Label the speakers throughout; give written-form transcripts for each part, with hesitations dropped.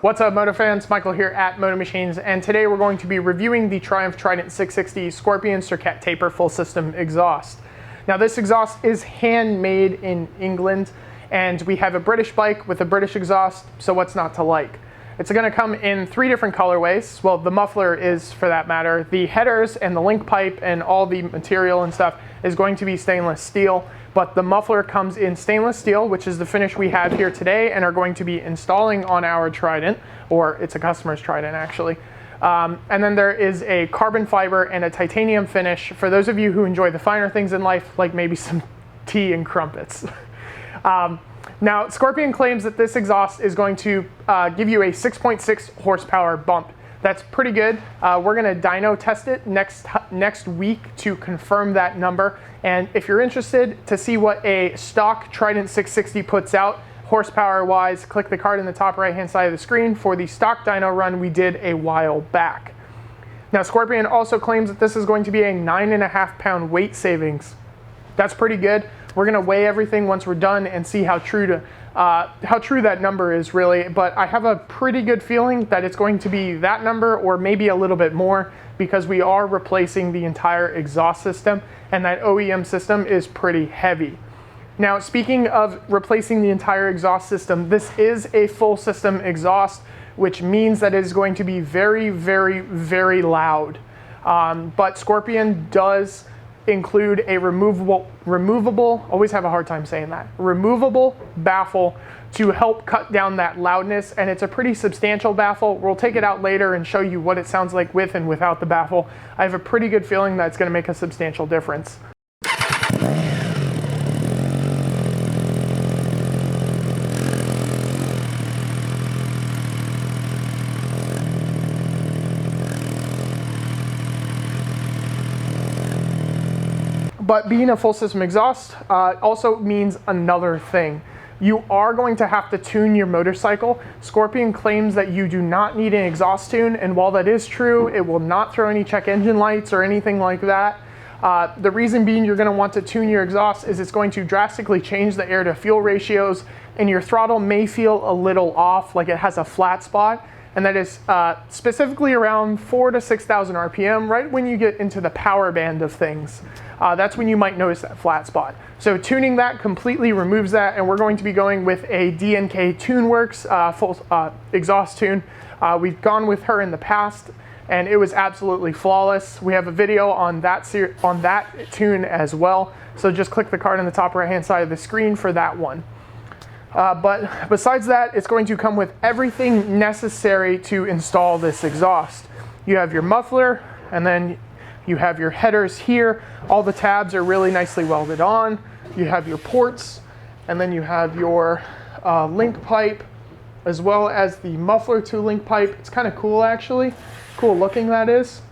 Speaker 1: What's up, Moto fans? Michael here at Moto Machines, and today we're going to be reviewing the Trident 660 Scorpion Serket Taper full system exhaust. Now, this exhaust is handmade in England, and we have a British bike with a British exhaust, so what's not to like? It's going to come in 3 different colorways. Well, the muffler is, for that matter. The headers and the link pipe and all the material and stuff is going to be stainless steel, but the muffler comes in stainless steel, which is the finish we have here today and are going to be installing on our Trident, or it's a customer's Trident actually. And then there is a carbon fiber and a titanium finish for those of you who enjoy the finer things in life, like maybe some tea and crumpets. Now, Scorpion claims that this exhaust is going to give you a 6.6 horsepower bump. That's pretty good. We're going to dyno test it next week to confirm that number. And if you're interested to see what a stock Trident 660 puts out horsepower-wise, click the card in the top right-hand side of the screen for the stock dyno run we did a while back. Now, Scorpion also claims that this is going to be a 9.5 pound weight savings. That's pretty good. We're going to weigh everything once we're done and see how true that number is really, but I have a pretty good feeling that it's going to be that number or maybe a little bit more, because we are replacing the entire exhaust system and that OEM system is pretty heavy. Now, speaking of replacing the entire exhaust system, this is a full system exhaust, which means that it is going to be very, very, very loud. But Scorpion does include a removable, always have a hard time saying that, removable baffle to help cut down that loudness, and it's a pretty substantial baffle. We'll take it out later and show you what it sounds like with and without the baffle. I have a pretty good feeling that it's going to make a substantial difference. But being a full system exhaust also means another thing. You are going to have to tune your motorcycle. Scorpion claims that you do not need an exhaust tune, and while that is true, it will not throw any check engine lights or anything like that. The reason being you're going to want to tune your exhaust is it's going to drastically change the air to fuel ratios, and your throttle may feel a little off, like it has a flat spot. And that is specifically around 4,000 to 6,000 RPM, right when you get into the power band of things. That's when you might notice that flat spot. So tuning that completely removes that, and we're going to be going with a DNK TuneWorks full exhaust tune. We've gone with her in the past, and it was absolutely flawless. We have a video on that tune as well, so just click the card on the top right-hand side of the screen for that one. But besides that, it's going to come with everything necessary to install this exhaust. You have your muffler, and then you have your headers here. All the tabs are really nicely welded on. You have your ports, and then you have your link pipe, as well as the muffler to link pipe. It's kind of cool, actually. Cool looking, that is.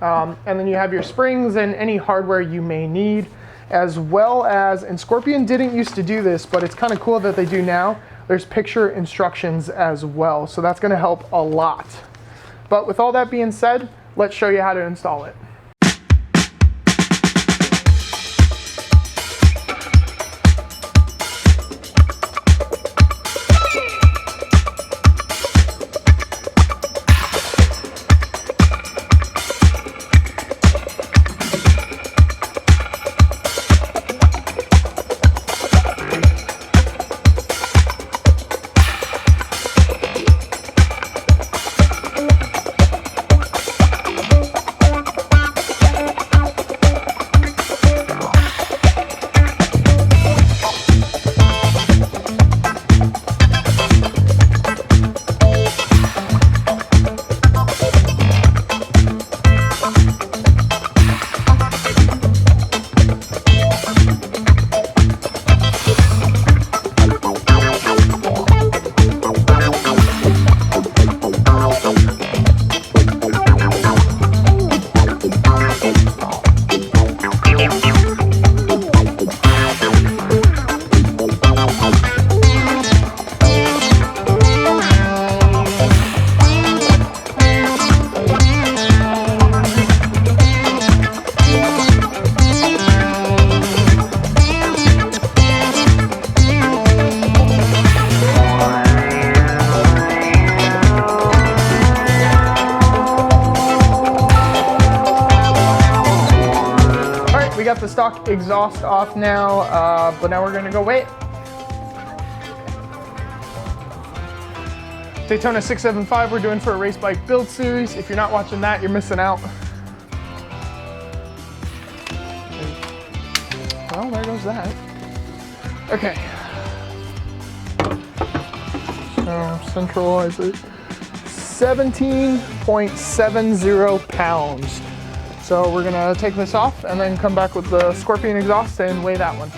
Speaker 1: And then you have your springs and any hardware you may need, as well as, and Scorpion didn't used to do this, but it's kind of cool that they do now, there's picture instructions as well. So that's going to help a lot. But with all that being said, let's show you how to install it. got the stock exhaust off now, but now we're gonna go weigh it. Daytona 675 we're doing for a race bike build series. If you're not watching that, you're missing out. Well, there goes that. Okay. So centralize it. 17.70 pounds. So we're gonna take this off and then come back with the Scorpion exhaust and weigh that one.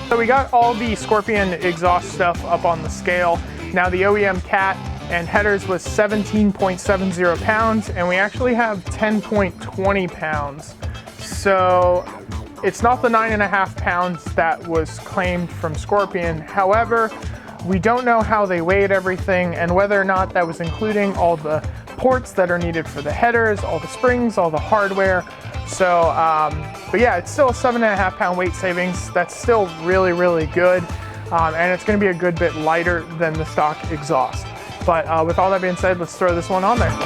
Speaker 1: So we got all the Scorpion exhaust stuff up on the scale. Now the OEM cat and headers was 17.70 pounds, and we actually have 10.20 pounds. So it's not the 9.5 pounds that was claimed from Scorpion. However, we don't know how they weighed everything and whether or not that was including all the ports that are needed for the headers, all the springs, all the hardware. So, but yeah, it's still a 7.5 pound weight savings. That's still really, really good. And it's gonna be a good bit lighter than the stock exhaust. But with all that being said, let's throw this one on there.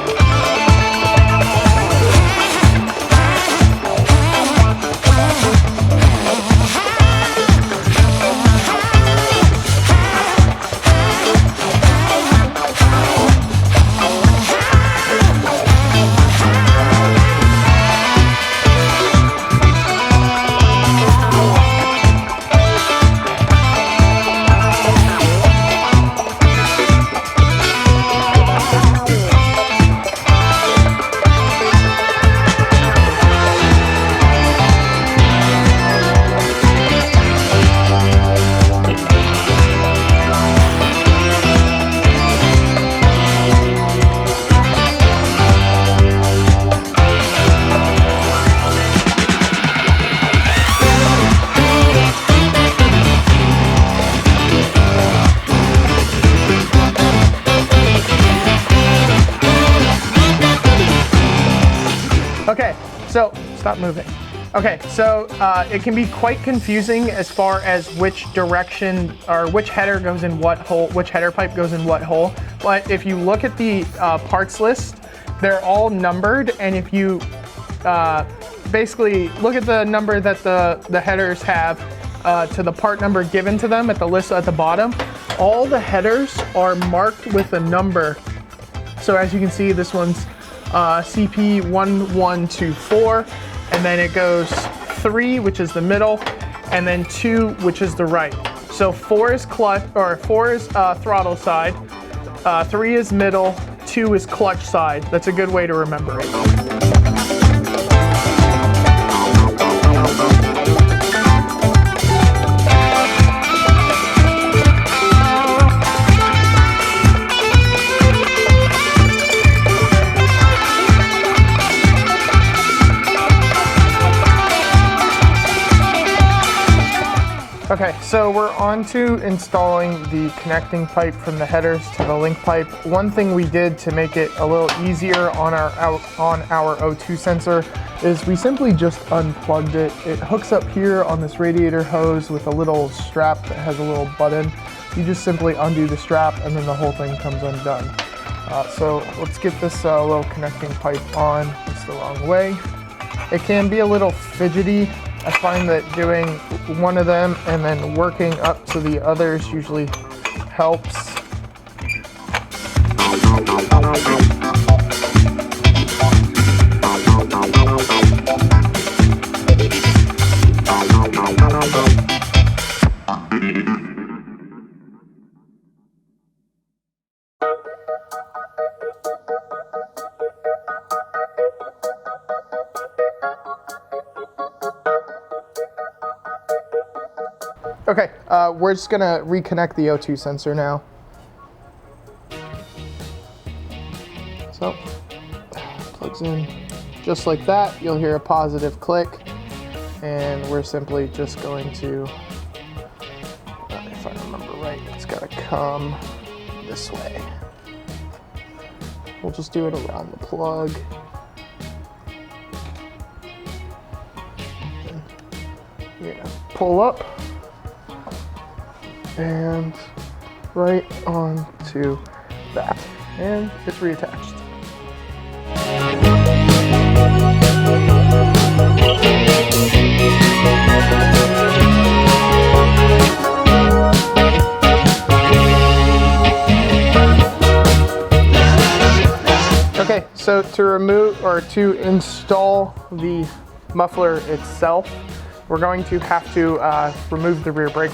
Speaker 1: Okay, so stop moving. Okay, so it can be quite confusing as far as which direction or which header goes in what hole, which header pipe goes in what hole. But if you look at the parts list, they're all numbered, and if you basically look at the number that the headers have to the part number given to them at the list at the bottom, all the headers are marked with a number. So as you can see, this one's CP1124, and then it goes 3, which is the middle, and then 2, which is the right. So 4 is clutch, or 4 is throttle side, 3 is middle, 2 is clutch side. That's a good way to remember it. Okay, so we're on to installing the connecting pipe from the headers to the link pipe. One thing we did to make it a little easier on our O2 sensor is we simply just unplugged it. It hooks up here on this radiator hose with a little strap that has a little button. You just simply undo the strap and then the whole thing comes undone. So let's get this little connecting pipe on. It's the wrong way. It can be a little fidgety. I find that doing one of them and then working up to the others usually helps. Okay, we're just gonna reconnect the O2 sensor now. So, plugs in just like that. You'll hear a positive click, and we're simply just going to, if I remember right, it's gotta come this way. We'll just do it around the plug. You're gonna pull up and right onto that, and it's reattached. Okay, so to remove or to install the muffler itself, we're going to have to remove the rear brake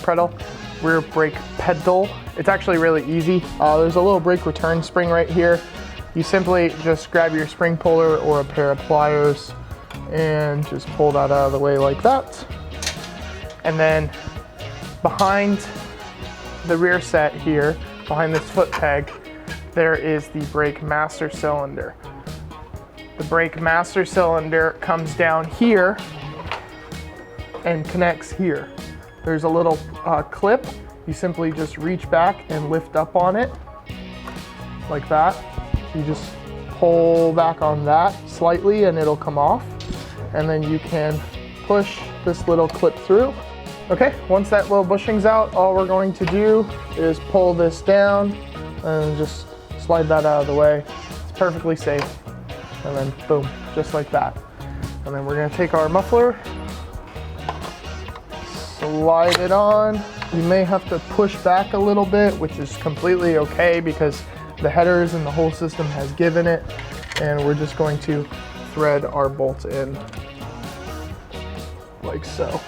Speaker 1: pedal. It's actually really easy. There's a little brake return spring right here. You simply just grab your spring puller or a pair of pliers and just pull that out of the way like that. And then behind the rear set here, behind this foot peg, there is the brake master cylinder. The brake master cylinder comes down here and connects here. There's a little clip. You simply just reach back and lift up on it like that. You just pull back on that slightly and it'll come off. And then you can push this little clip through. Okay, once that little bushing's out, all we're going to do is pull this down and just slide that out of the way. It's perfectly safe. And then boom, just like that. And then we're gonna take our muffler, slide it on. You may have to push back a little bit, which is completely okay because the headers and the whole system has given it. And we're just going to thread our bolt in like so.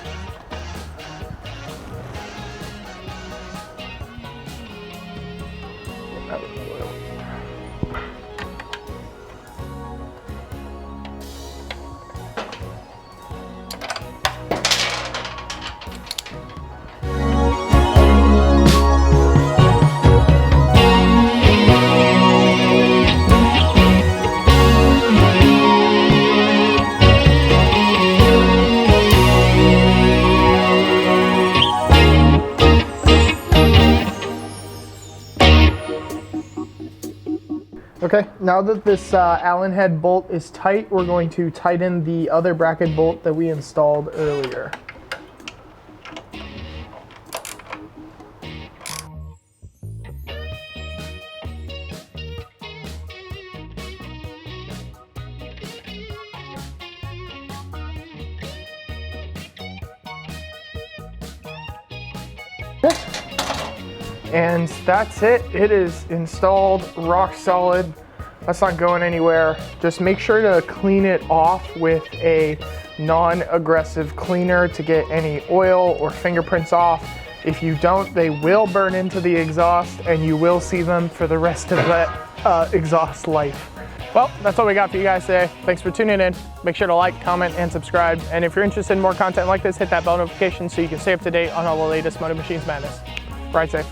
Speaker 1: Okay, now that this Allen head bolt is tight, we're going to tighten the other bracket bolt that we installed earlier. And that's it. It is installed, rock solid. That's not going anywhere. Just make sure to clean it off with a non-aggressive cleaner to get any oil or fingerprints off. If you don't, they will burn into the exhaust and you will see them for the rest of that exhaust life. Well, that's all we got for you guys today. Thanks for tuning in. Make sure to like, comment, and subscribe. And if you're interested in more content like this, hit that bell notification so you can stay up to date on all the latest Moto Machines madness. Ride safe.